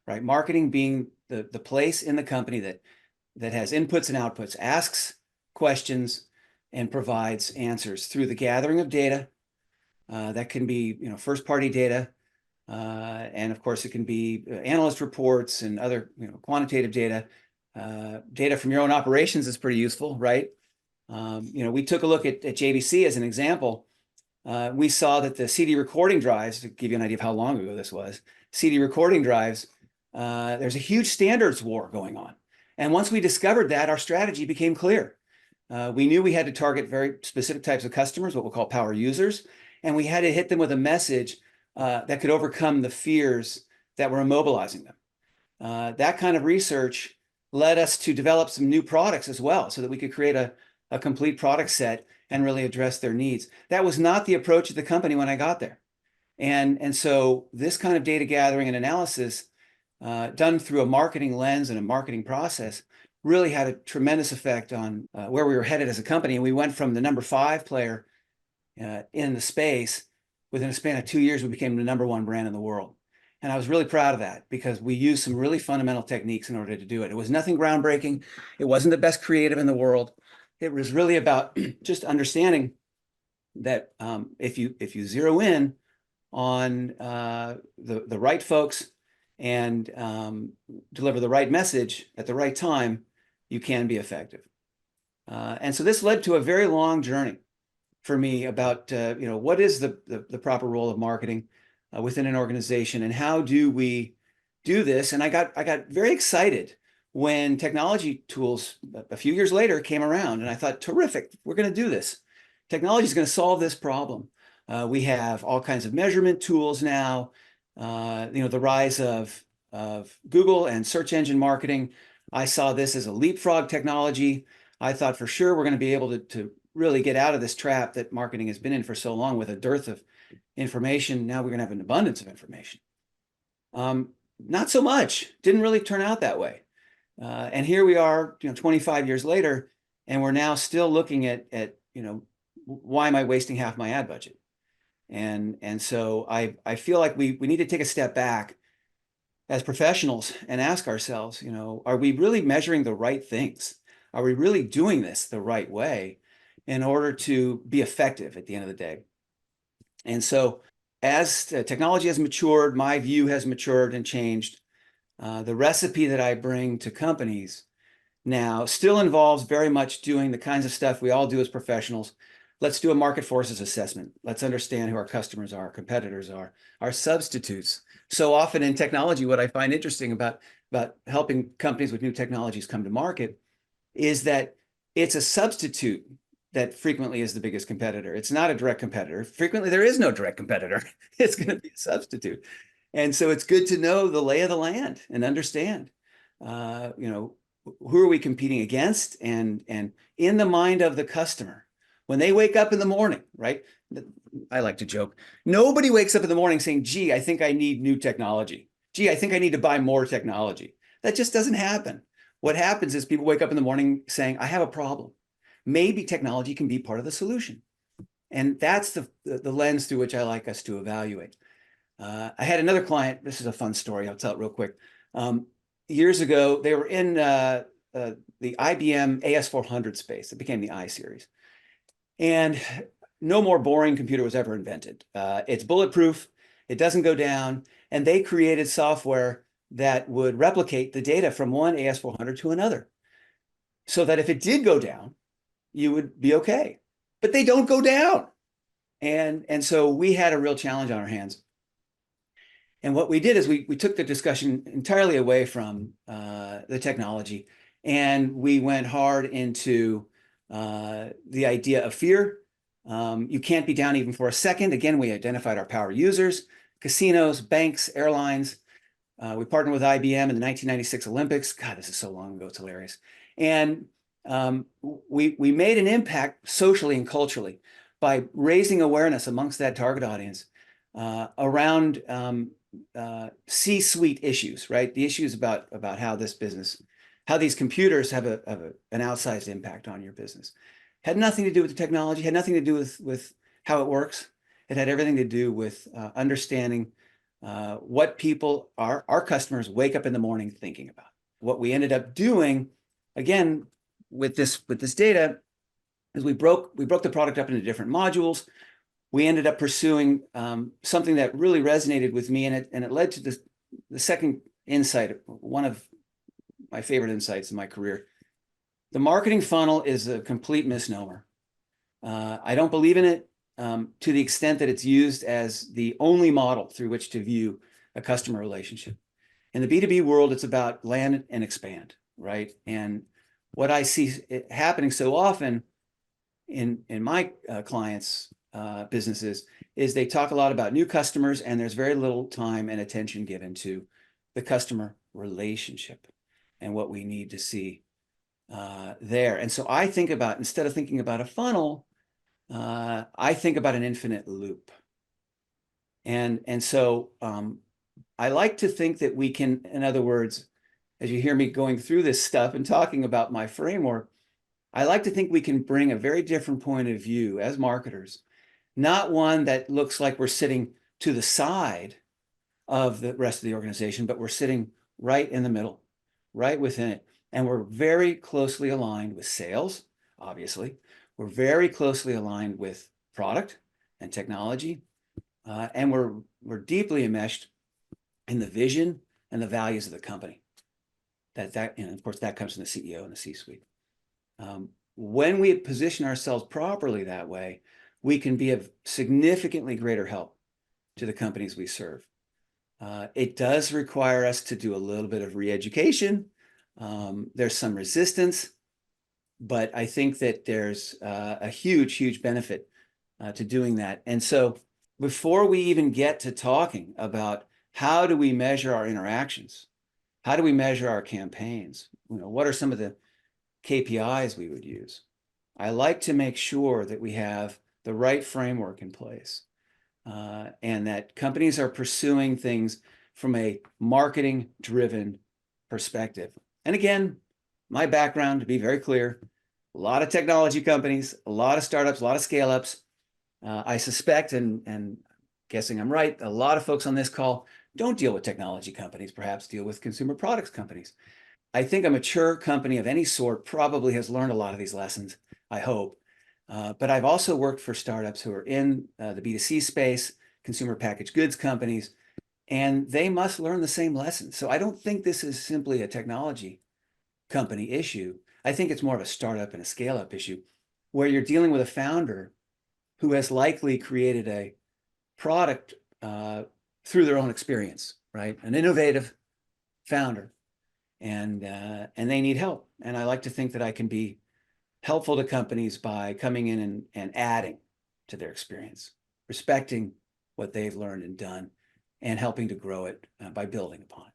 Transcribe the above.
right? Marketing being the place in the company that has inputs and outputs, asks questions and provides answers through the gathering of data. That can be, first-party data, and of course it can be analyst reports and other, quantitative data. Data from your own operations is pretty useful, right? We took a look at JVC as an example. We saw that the CD recording drives, to give you an idea of how long ago this was, CD recording drives, there's a huge standards war going on. And once we discovered that, our strategy became clear. We knew we had to target very specific types of customers, what we'll call power users, and we had to hit them with a message that could overcome the fears that were immobilizing them. That kind of research led us to develop some new products as well, so that we could create a complete product set and really address their needs. That was not the approach of the company when I got there. And so this kind of data gathering and analysis done through a marketing lens and a marketing process really had a tremendous effect on where we were headed as a company. And we went from the number 5 player in the space. Within a span of 2 years, we became the number 1 brand in the world. And I was really proud of that because we used some really fundamental techniques in order to do it. It was nothing groundbreaking. It wasn't the best creative in the world. It was really about just understanding that if you zero in on the right folks and deliver the right message at the right time, you can be effective. And so this led to a very long journey for me about what is the proper role of marketing within an organization, and how do we do this? And I got very excited when technology tools a few years later came around, and I thought, terrific, we're going to do this. Technology is going to solve this problem. We have all kinds of measurement tools now. The rise of Google and search engine marketing. I saw this as a leapfrog technology. I thought for sure we're going to be able to really get out of this trap that marketing has been in for so long with a dearth of information. Now we're going to have an abundance of information. Not so much. Didn't really turn out that way. And here we are, 25 years later, and we're now still looking at why am I wasting half my ad budget? And so I feel like we need to take a step back as professionals and ask ourselves, are we really measuring the right things? Are we really doing this the right way in order to be effective at the end of the day? And so as technology has matured, my view has matured and changed. The recipe that I bring to companies now still involves very much doing the kinds of stuff we all do as professionals. Let's do a market forces assessment. Let's understand who our customers are, our competitors are, our substitutes. So often in technology, what I find interesting about helping companies with new technologies come to market is that it's a substitute that frequently is the biggest competitor. It's not a direct competitor. Frequently, there is no direct competitor. It's going to be a substitute. And so it's good to know the lay of the land and understand, who are we competing against, and in the mind of the customer, when they wake up in the morning, right? I like to joke. Nobody wakes up in the morning saying, gee, I think I need new technology. Gee, I think I need to buy more technology. That just doesn't happen. What happens is people wake up in the morning saying, I have a problem. Maybe technology can be part of the solution. And that's the lens through which I like us to evaluate. I had another client. This is a fun story. I'll tell it real quick. Years ago, they were in the IBM AS400 space. It became the I series. And no more boring computer was ever invented. It's bulletproof. It doesn't go down. And they created software that would replicate the data from one AS400 to another, so that if it did go down, you would be okay. But they don't go down. And so we had a real challenge on our hands. And what we did is we took the discussion entirely away from the technology, and we went hard into the idea of fear. You can't be down even for a second. Again, we identified our power users, casinos, banks, airlines. We partnered with IBM in the 1996 Olympics. God, this is so long ago, it's hilarious. And we made an impact socially and culturally by raising awareness amongst that target audience around C-suite issues, right? The issues about how this business, how these computers have an outsized impact on your business. Had nothing to do with the technology, had nothing to do with how it works. It had everything to do with understanding what people, our customers, wake up in the morning thinking about. What we ended up doing, again, with this data, is we broke the product up into different modules. We ended up pursuing something that really resonated with me, and it led to the second insight, one of my favorite insights in my career. The marketing funnel is a complete misnomer. I don't believe in it to the extent that it's used as the only model through which to view a customer relationship. In the B2B world, it's about land and expand, right? And what I see happening so often in my clients' businesses is they talk a lot about new customers, and there's very little time and attention given to the customer relationship and what we need to see there. And so I think about, instead of thinking about a funnel, I think about an infinite loop. And so I like to think that we can, in other words, as you hear me going through this stuff and talking about my framework, I like to think we can bring a very different point of view as marketers, not one that looks like we're sitting to the side of the rest of the organization, but we're sitting right in the middle, right within it. And we're very closely aligned with sales, obviously. We're very closely aligned with product and technology. And we're deeply enmeshed in the vision and the values of the company. And of course, that comes from the CEO and the C-suite. When we position ourselves properly that way, we can be of significantly greater help to the companies we serve. It does require us to do a little bit of re-education. There's some resistance, but I think that there's a huge benefit to doing that. And so before we even get to talking about how do we measure our interactions, how do we measure our campaigns, what are some of the KPIs we would use, I like to make sure that we have the right framework in place and that companies are pursuing things from a marketing-driven perspective. And again, my background, to be very clear, a lot of technology companies, a lot of startups, a lot of scale-ups. I suspect, and guessing I'm right, a lot of folks on this call don't deal with technology companies, perhaps deal with consumer products companies. I think a mature company of any sort probably has learned a lot of these lessons, I hope. But I've also worked for startups who are in the B2C space, consumer packaged goods companies, and they must learn the same lessons. So I don't think this is simply a technology company issue. I think it's more of a startup and a scale-up issue where you're dealing with a founder who has likely created a product through their own experience, right? An innovative founder, and they need help. And I like to think that I can be helpful to companies by coming in and adding to their experience, respecting what they've learned and done, and helping to grow it by building upon it.